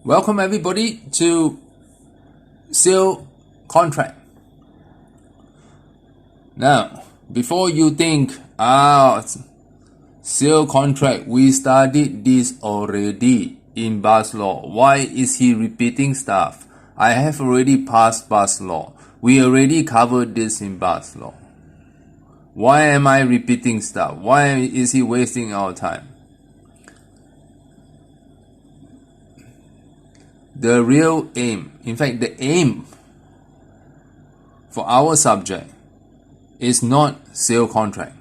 Welcome everybody to sale contract. Now, before you think, sale contract, we studied this already in Bas Law. Why is he repeating stuff? I have already passed Bas Law. We already covered this in Bas Law. Why am I repeating stuff? Why is he wasting our time? The real aim, in fact, the aim for our subject is not sale contract.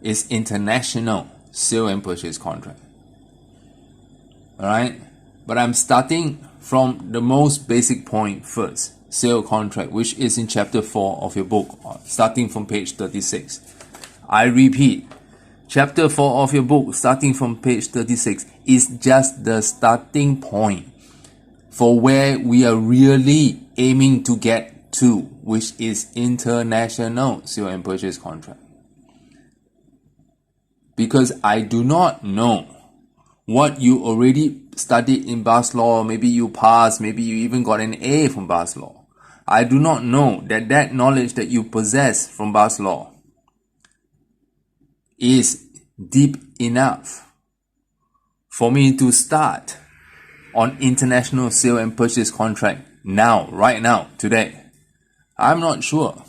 It's international sale and purchase contract. Alright? But I'm starting from the most basic point first. Sale contract, which is in chapter 4 of your book, starting from page 36. I repeat, chapter 4 of your book, starting from page 36, is just the starting point for where we are really aiming to get to, which is international sale and purchase contract. Because I do not know what you already studied in Bas Law, maybe you passed, maybe you even got an A from Bas Law. I do not know that knowledge that you possess from Bas Law is deep enough for me to start on international sale and purchase contract now, right now, today. I'm not sure,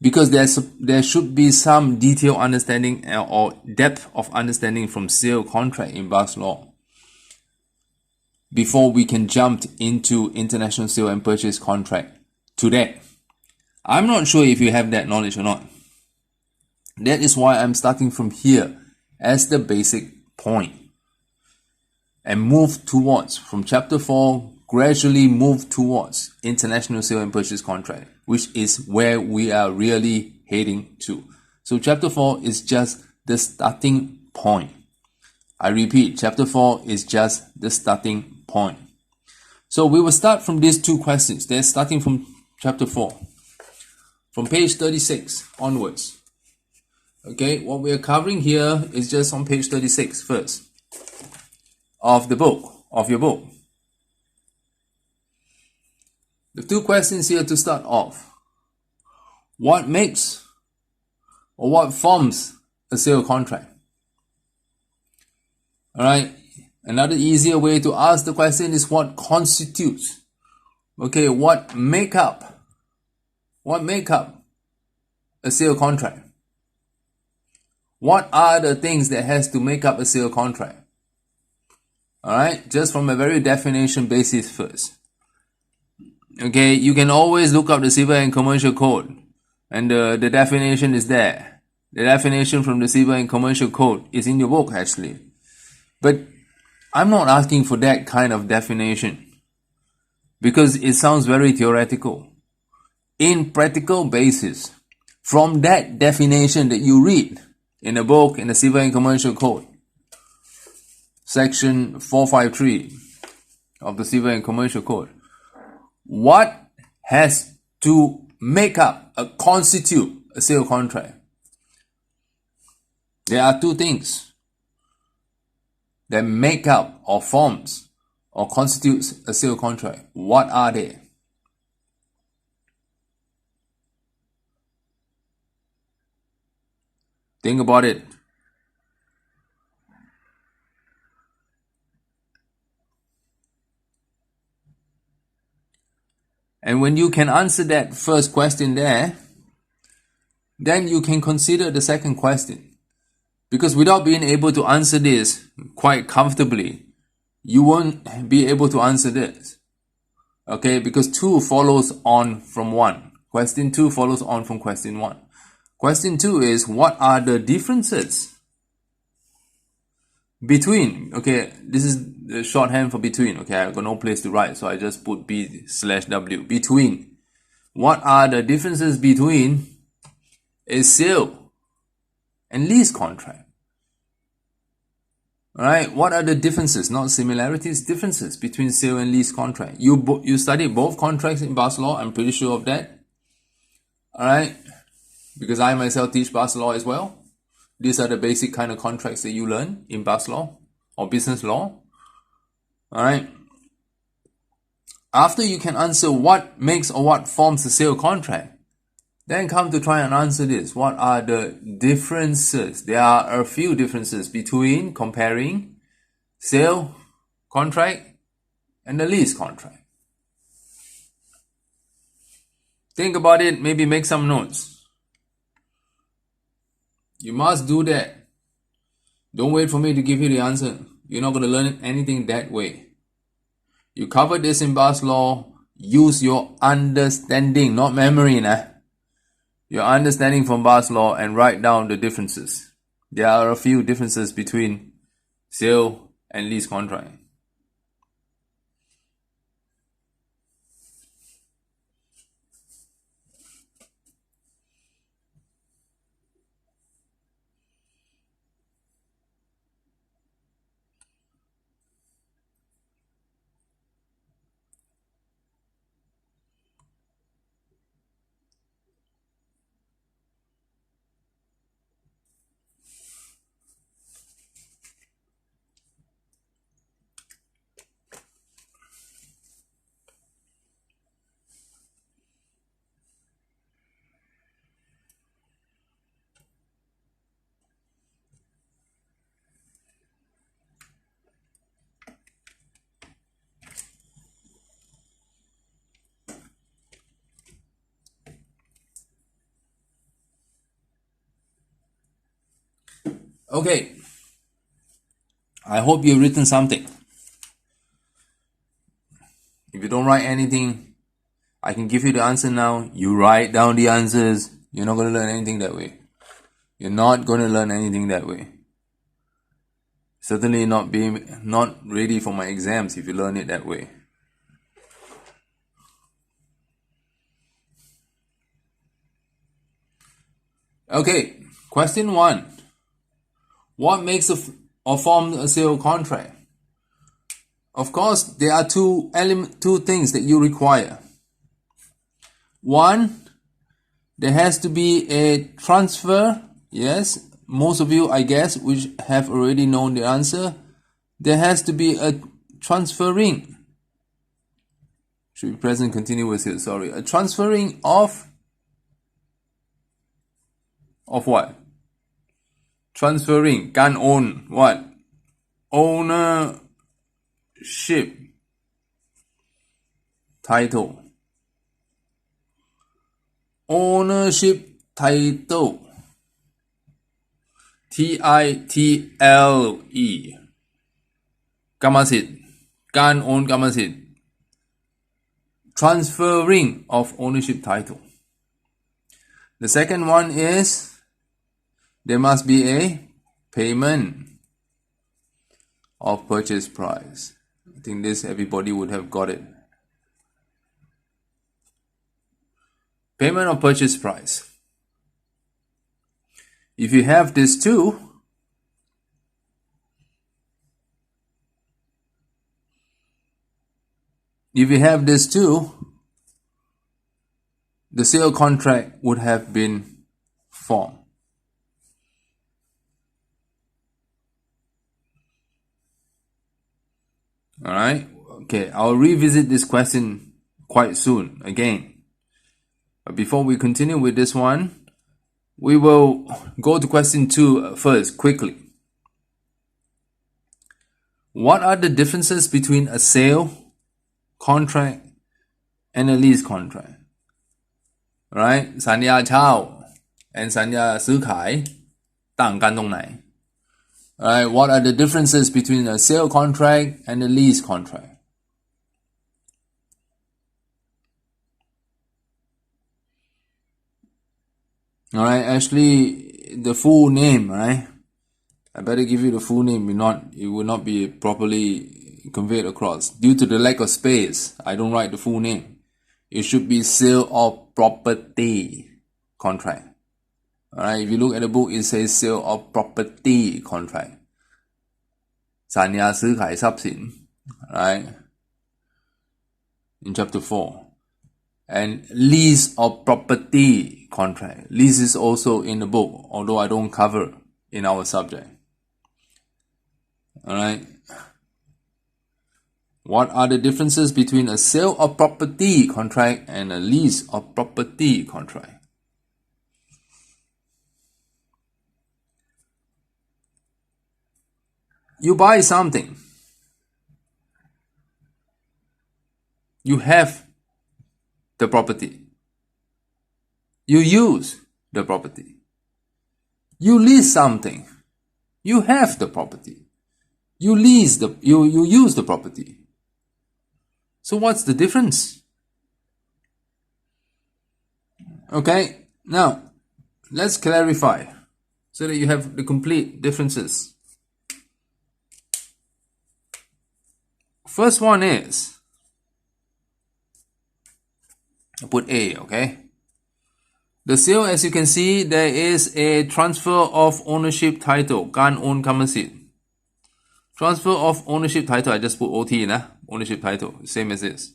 because there should be some detailed understanding or depth of understanding from sale contract in Bas Law before we can jump into international sale and purchase contract today. I'm not sure if you have that knowledge or not. That is why I'm starting from here as the basic point and move towards, from chapter 4, gradually move towards international sale and purchase contract, which is where we are really heading to. So chapter 4 is just the starting point. I repeat, chapter 4 is just the starting point. So we will start from these two questions. They're starting from chapter 4, from page 36 onwards. Okay, what we are covering here is just on page 36 first of the book, of your book. The two questions here to start off. What makes or what forms a sale contract? Alright, another easier way to ask the question is what constitutes. Okay, what make up a sale contract? What are the things that has to make up a sale contract? Alright, just from a very definition basis first. Okay, you can always look up the Civil and Commercial Code, and the definition is there. The definition from the Civil and Commercial Code is in your book actually. But I'm not asking for that kind of definition, because it sounds very theoretical. In practical basis, from that definition that you read in the book, in the Civil and Commercial Code, section 453 of the Civil and Commercial Code, what has to make up, constitute a sale contract? There are two things that make up or forms or constitutes a sale contract. What are they? Think about it. And when you can answer that first question there, then you can consider the second question. Because without being able to answer this quite comfortably, you won't be able to answer this. Okay, because 2 follows on from 1. Question 2 follows on from question 1. Question 2 is, what are the differences between? Okay, this is the shorthand for between. Okay, I've got no place to write, so I just put B/W. Between. What are the differences between a sale and lease contract? Alright, what are the differences? Not similarities, differences between sale and lease contract. You studied both contracts in Bas Law, I'm pretty sure of that. Alright, because I myself teach Bas Law as well. These are the basic kind of contracts that you learn in Bas Law or business law. Alright, after you can answer what makes or what forms a sale contract, then come to try and answer this. What are the differences? There are a few differences between comparing sale contract and the lease contract. Think about it, maybe make some notes. You must do that. Don't wait for me to give you the answer. You're not going to learn anything that way. You covered this in BAS Law. Use your understanding, not memory. Your understanding from BAS Law and write down the differences. There are a few differences between sale and lease contract. Okay, I hope you've written something. If you don't write anything, I can give you the answer now. You write down the answers. You're not going to learn anything that way. You're not going to learn anything that way. Certainly not ready for my exams if you learn it that way. Okay, question 1. What makes or forms a sale contract? Of course, there are two things that you require. One, there has to be a transfer. Yes, most of you, I guess, which have already known the answer. There has to be a transferring. Should be present continuous here, sorry. A transferring of what? Transferring, การโอน what? Ownership title. Ownership title. TITLE กรรมสิทธิ์ การโอนกรรมสิทธิ์ Transferring of ownership title. The second one is there must be a payment of purchase price. I think this everybody would have got it. Payment of purchase price. If you have this two, the sale contract would have been formed. Alright, okay, I'll revisit this question quite soon again. But before we continue with this one, we will go to question 2 first, quickly. What are the differences between a sale contract and a lease contract? Right? สัญญาเช่า and สัญญาซื้อขายต่างกันตรงไหน? Alright, what are the differences between a sale contract and a lease contract? Alright, actually, the full name, right? I better give you the full name, it will not be properly conveyed across. Due to the lack of space, I don't write the full name. It should be sale of property contract. Alright, if you look at the book, it says sale of property contract. สัญญาซื้อขายทรัพย์สิน right? In chapter 4. And lease of property contract. Lease is also in the book, although I don't cover in our subject. Alright? What are the differences between a sale of property contract and a lease of property contract? You buy something. You have the property. You use the property. You lease something. You have the property. You use the property. So what's the difference? Okay, now let's clarify so that you have the complete differences. First one is, I put A, okay? The sale, as you can see, there is a transfer of ownership title, การโอนกรรมสิทธิ์ Transfer of ownership title, I just put OT, ownership title, same as this.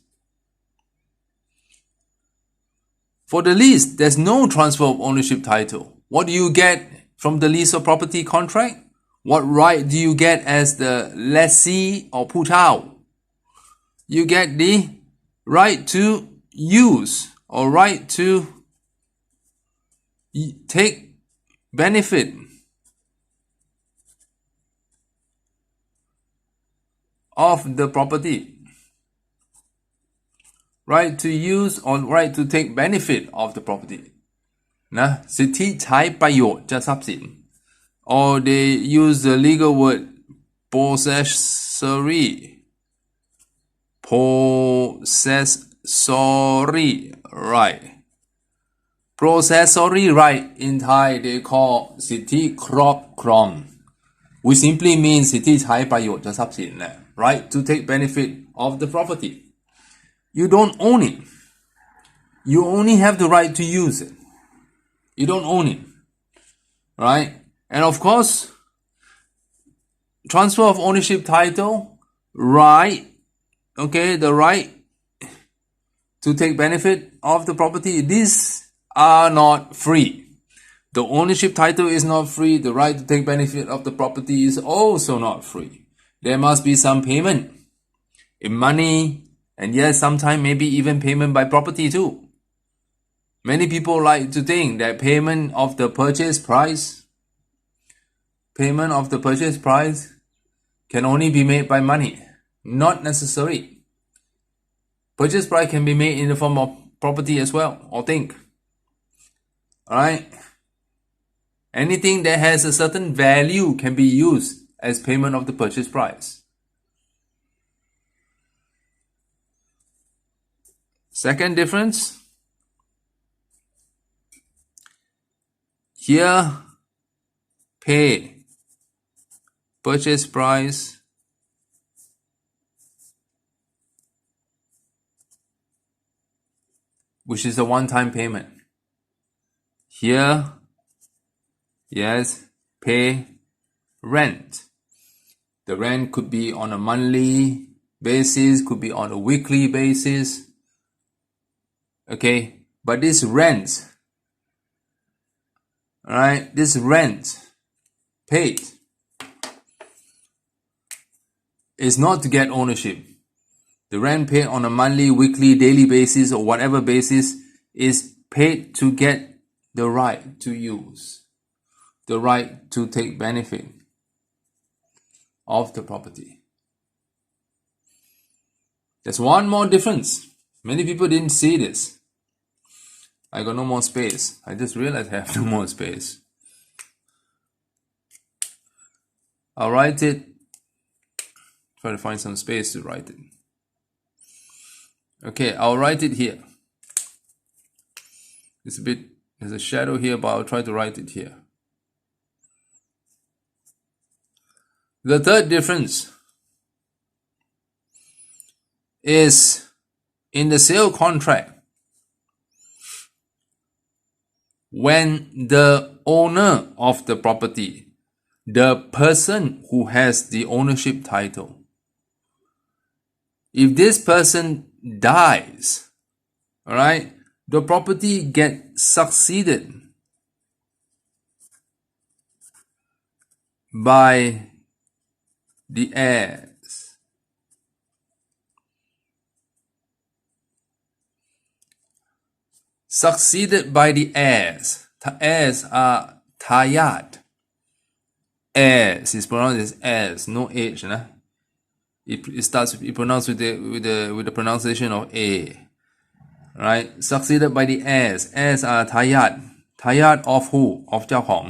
For the lease, there's no transfer of ownership title. What do you get from the lease of property contract? What right do you get as the lessee or ผู้เช่า? You get the right to use or right to take benefit of the property. Right to use or right to take benefit of the property. นะสิทธิใช้ประโยชน์จากทรัพย์สิน or they use the legal word possessory, right. Possessory right in Thai they call สิทธิครอบครอง which simply means สิทธิใช้ประโยชน์จากทรัพย์สิน right to take benefit of the property. You don't own it. You only have the right to use it. You don't own it. Right? And of course, transfer of ownership title, right? Okay, the right to take benefit of the property. These are not free. The ownership title is not free. The right to take benefit of the property is also not free. There must be some payment in money, and yes, sometimes maybe even payment by property too. Many people like to think that payment of the purchase price can only be made by money. Not necessary. Purchase price can be made in the form of property as well, or think. Alright? Anything that has a certain value can be used as payment of the purchase price. Second difference. Here, pay purchase price which is a one-time payment. Here, yes, pay rent. The rent could be on a monthly basis, could be on a weekly basis. Okay, but this rent, alright, this rent paid is not to get ownership. The rent paid on a monthly, weekly, daily basis or whatever basis is paid to get the right to use, the right to take benefit of the property. There's one more difference. Many people didn't see this. I got no more space. I just realized I have no more space. I'll write it. Try to find some space to write it. Okay, I'll write it here. There's a shadow here, but I'll try to write it here. The third difference is in the sale contract. When the owner of the property, the person who has the ownership title, if this person dies, alright, the property gets succeeded by the heirs. succeeded by the heirs. Heirs are Tayat. Heirs is pronounced as heirs, no H. Nah? It starts. It pronounced with the pronunciation of A. Right? Succeeded by the heirs. Heirs are Tayat. Tayat of who? Of เจ้าของ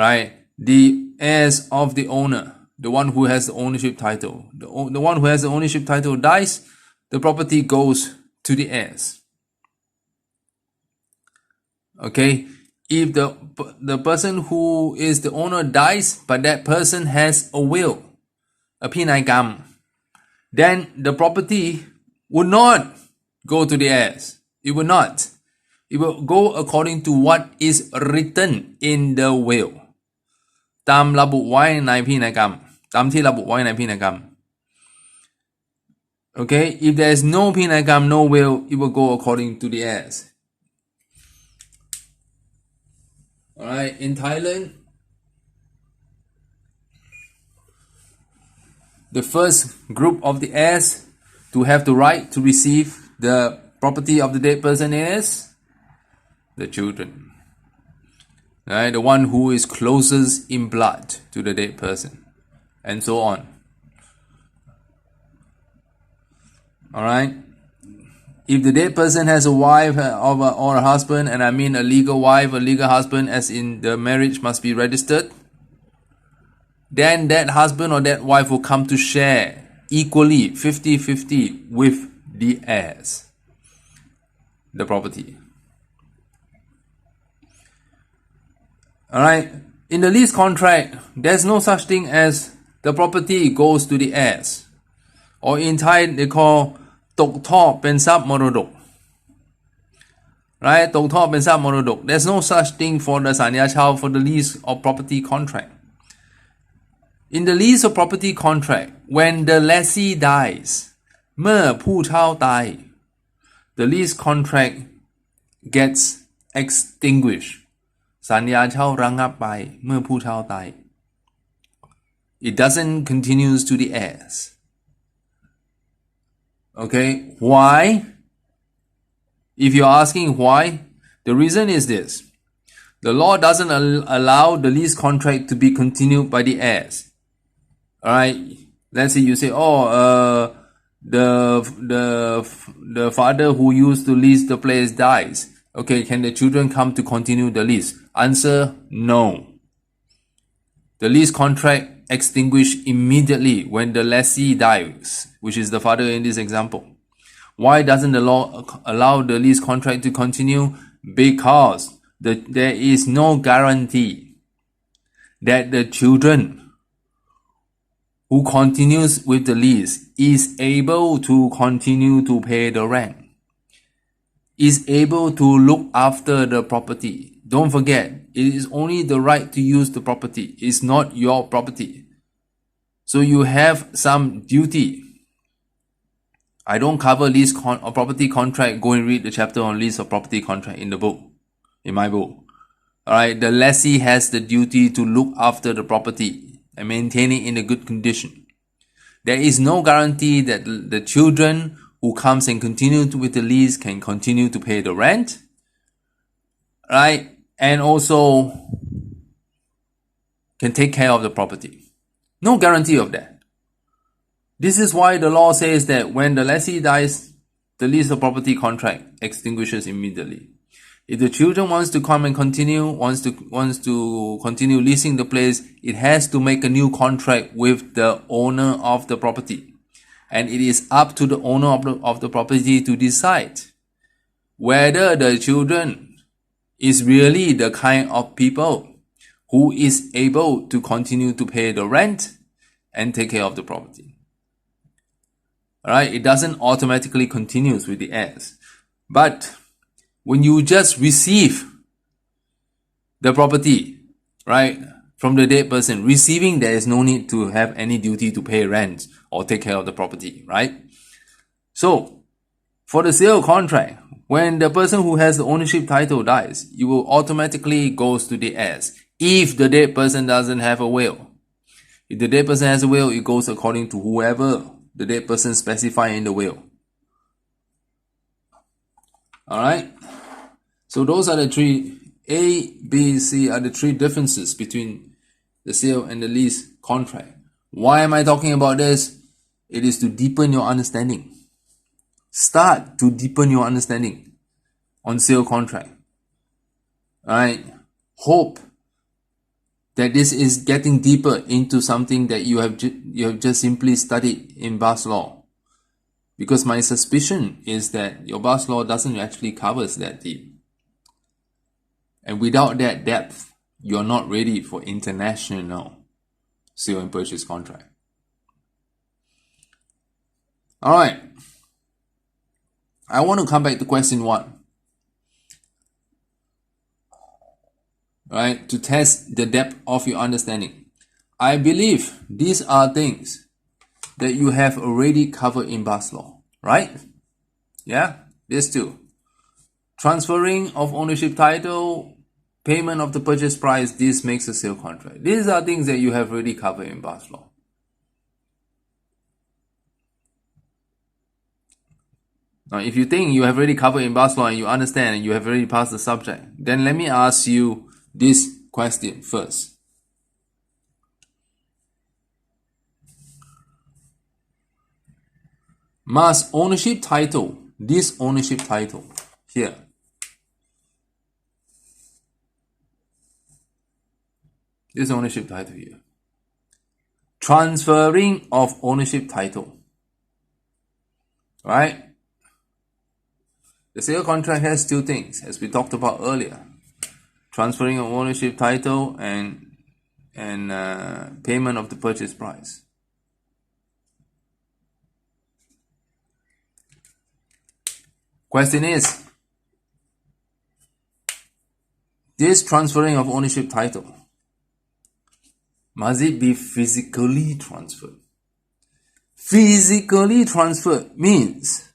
Right? The heirs of the owner. The one who has the ownership title. The one who has the ownership title dies, the property goes to the heirs. Okay? If the person who is the owner dies, but that person has a will, a พินัยกรรม then the property would not go to the heirs. It will not. It will go according to what is written in the will. ตามระบุไว้ในพินัยกรรม ตามที่ระบุไว้ในพินัยกรรม Okay? If there is no พินัยกรรม no will, it will go according to the heirs. Alright, in Thailand, the first group of the heirs to have the right to receive the property of the dead person is the children. Right? The one who is closest in blood to the dead person. And so on. Alright? If the dead person has a wife or a husband, and I mean a legal wife, a legal husband, as in the marriage must be registered, then that husband or that wife will come to share equally 50-50 with the heirs, the property. Alright, in the lease contract, there's no such thing as the property goes to the heirs. Or in Thai, they call ตกทอดเป็นทรัพย์มรดก Right? ตกทอดเป็นทรัพย์มรดก There's no such thing for the สัญญาเช่า for the lease of property contract. In the lease of property contract, when the lessee dies, เมื่อผู้เช่าตาย the lease contract gets extinguished. สัญญาเช่าระงับไปเมื่อผู้เช่าตาย It doesn't continue to the heirs. Okay, why? If you're asking why, the reason is this. The law doesn't allow the lease contract to be continued by the heirs. Alright, let's say you say, the father who used to lease the place dies. Okay, can the children come to continue the lease? Answer, no. The lease contract extinguished immediately when the lessee dies, which is the father in this example. Why doesn't the law allow the lease contract to continue? Because there is no guarantee that the children who continues with the lease is able to continue to pay the rent, is able to look after the property. Don't forget, it is only the right to use the property. It's not your property. So you have some duty. I don't cover lease or property contract. Go and read the chapter on lease or property contract in the book, in my book. Alright, the lessee has the duty to look after the property and maintain it in a good condition. There is no guarantee that the children who comes and continue with the lease can continue to pay the rent. Right? And also can take care of the property. No guarantee of that. This is why the law says that when the lessee dies, the lease of property contract extinguishes immediately. If the children wants to come and wants to continue leasing the place, it has to make a new contract with the owner of the property. And it is up to the owner of the property to decide whether the children is really the kind of people who is able to continue to pay the rent and take care of the property. Alright, it doesn't automatically continue with the heirs. But when you just receive the property, right, from the dead person, receiving, there is no need to have any duty to pay rent or take care of the property, right? So, for the sale contract, when the person who has the ownership title dies, it will automatically goes to the heirs. If the dead person doesn't have a will. If the dead person has a will, it goes according to whoever the dead person specify in the will. Alright? So those are the three, A, B, C are the three differences between the sale and the lease contract. Why am I talking about this? It is to deepen your understanding. Start to deepen your understanding on sale contract. Alright, hope that this is getting deeper into something that you have just simply studied in BAS law. Because my suspicion is that your BAS law doesn't actually covers that deep. And without that depth, you're not ready for international sale and purchase contract. Alright, I want to come back to question 1. Right, to test the depth of your understanding. I believe these are things that you have already covered in BAS law, right? Yeah, these two. Transferring of ownership title, payment of the purchase price, this makes a sale contract. These are things that you have already covered in BAS law. Now, if you think you have already covered in BAS law and you understand and you have already passed the subject, then let me ask you this question first. Must ownership title, this ownership title here, this ownership title here, transferring of ownership title, right? The sale contract has two things, as we talked about earlier: transferring of ownership title and payment of the purchase price. Question is, this transferring of ownership title, must it be physically transferred? Physically transferred means,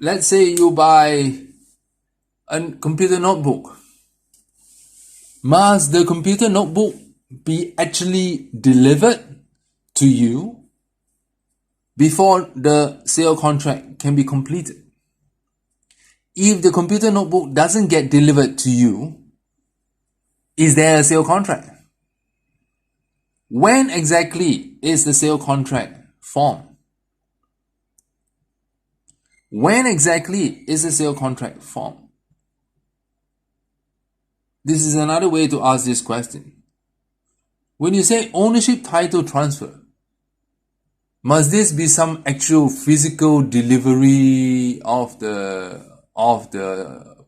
let's say you buy a computer notebook. Must the computer notebook be actually delivered to you before the sale contract can be completed? If the computer notebook doesn't get delivered to you, is there a sale contract? When exactly is the sale contract formed? When exactly is the sale contract formed? This is another way to ask this question. When you say ownership title transfer, must this be some actual physical delivery of the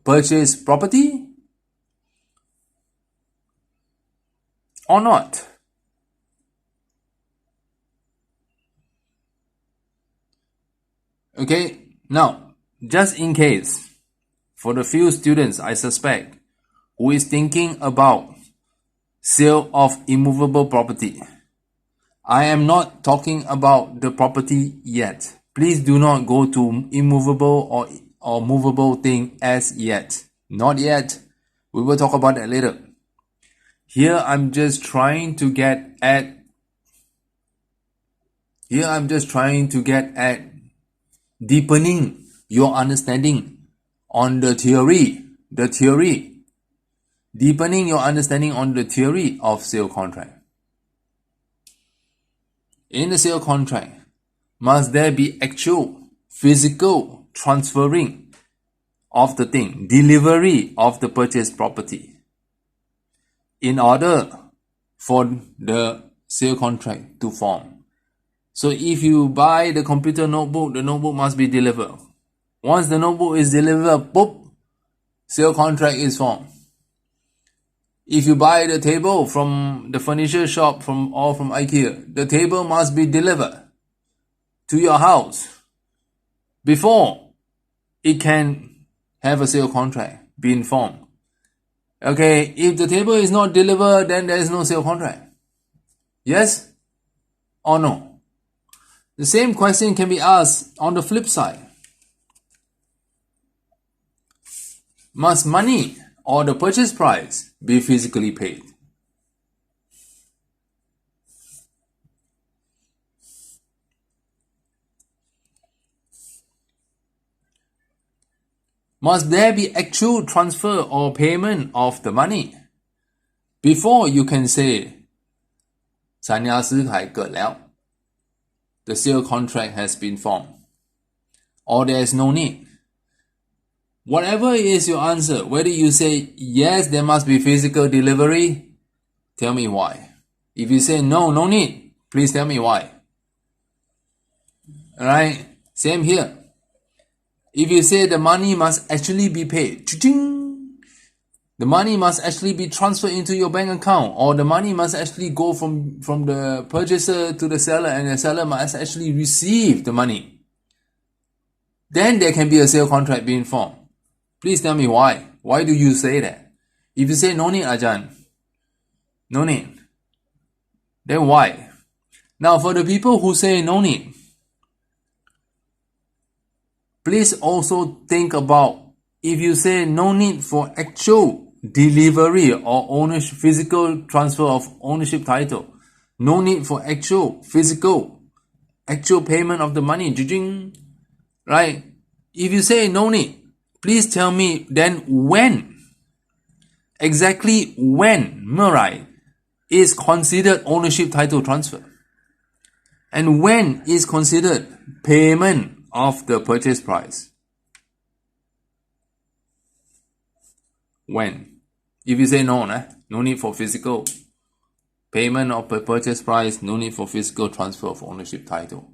purchased property or not? Okay, now, just in case, for the few students I suspect who is thinking about sale of immovable property, I am not talking about the property yet. Please do not go to immovable or movable thing as yet. Not yet. We will talk about that later. Here I'm just trying to get at deepening your understanding on the theory. Deepening your understanding on the theory of sale contract. In the sale contract, must there be actual physical transferring of the thing, delivery of the purchased property, in order for the sale contract to form? So if you buy the computer notebook, the notebook must be delivered. Once the notebook is delivered, boop, sale contract is formed. If you buy the table from the furniture shop from IKEA, the table must be delivered to your house before it can have a sale contract being formed. Okay, if the table is not delivered, then there is no sale contract. Yes or no? The same question can be asked on the flip side. Must money or the purchase price be physically paid? Must there be actual transfer or payment of the money before you can say สัญญาซื้อขายเกิดแล้ว the sale contract has been formed, or there is no need? Whatever is your answer, whether you say yes, there must be physical delivery, tell me why. If you say no, no need, please tell me why. Alright, same here. If you say the money must actually be paid, the money must actually be transferred into your bank account, or the money must actually go from the purchaser to the seller, and the seller must actually receive the money, then there can be a sale contract being formed. Please tell me why. Why do you say that? If you say no need, Ajahn, no need, then why? Now for the people who say no need, please also think about, if you say no need for actual delivery or ownership, physical transfer of ownership title, no need for actual payment of the money, right? If you say no need, please tell me then when, exactly when, เมื่อไหร่ is considered ownership title transfer, and when is considered payment of the purchase price. When? If you say no, no need for physical payment of the purchase price, no need for physical transfer of ownership title.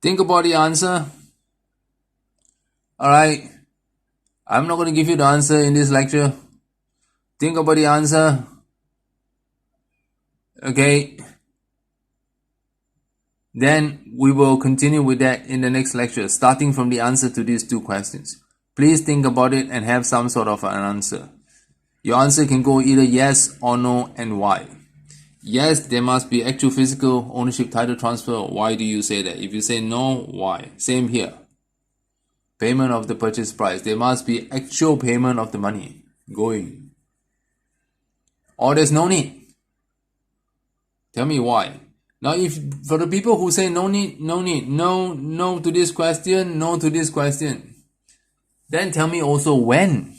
Think about the answer. Alright, I'm not going to give you the answer in this lecture. Think about the answer. Okay. Then we will continue with that in the next lecture, starting from the answer to these two questions. Please think about it and have some sort of an answer. Your answer can go either yes or no, and why. Yes, there must be actual physical ownership title transfer. Why do you say that? If you say no, why? Same here. Payment of the purchase price. There must be actual payment of the money going. Or there's no need. Tell me why. Now, if for the people who say no need, no to this question, no to this question, then tell me also when.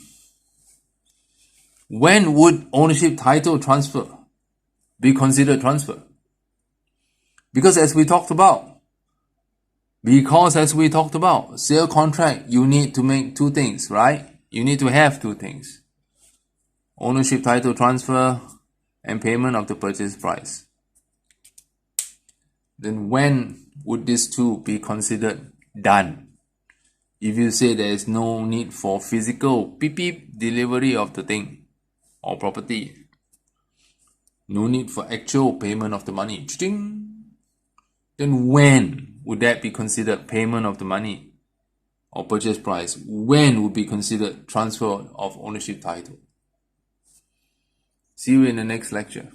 When would ownership title transfer be considered transfer? Because as we talked about, sale contract, you need to make two things, right? You need to have two things. Ownership title transfer and payment of the purchase price. Then when would these two be considered done? If you say there is no need for physical delivery of the thing or property, no need for actual payment of the money, then when would that be considered payment of the money or purchase price? When would be considered transfer of ownership title? See you in the next lecture.